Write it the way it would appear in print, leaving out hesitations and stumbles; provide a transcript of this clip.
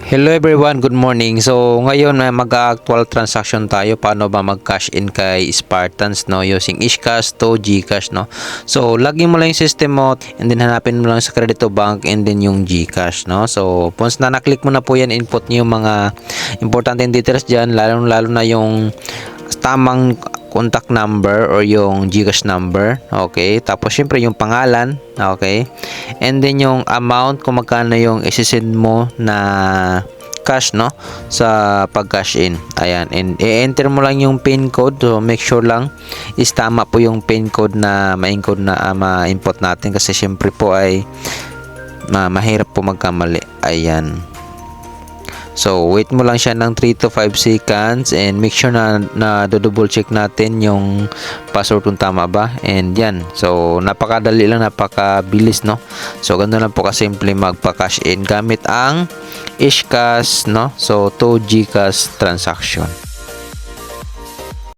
Hello everyone, good morning. So ngayon may mag-actual transaction tayo paano ba mag-cash in kay Spartans no using Ishcash to GCash no. So lagyan mo lang yung system mo and then hanapin mo lang sa Credito Bank and then yung GCash no. So once na na-click mo na po yan, input niyo yung mga importanteng details diyan, lalo na yung tamang contact number or yung GCash number. Okay? Tapos syempre yung pangalan, okay? And then yung amount kung magkano yung isi-send mo na cash no sa pag-cash in. Ayan, and i-enter mo lang yung PIN code. So make sure lang is tama po yung PIN code na ma-encode na ma-input natin kasi syempre po ay mahirap po magkamali. Ayan. So, wait mo lang siya ng 3 to 5 seconds and make sure na double check natin yung password kung tama ba. And yan. So, napakadali lang, napakabilis, no? So, ganun lang po kasimple magpa-cash in gamit ang Ishcash, no? So, to GCash transaction.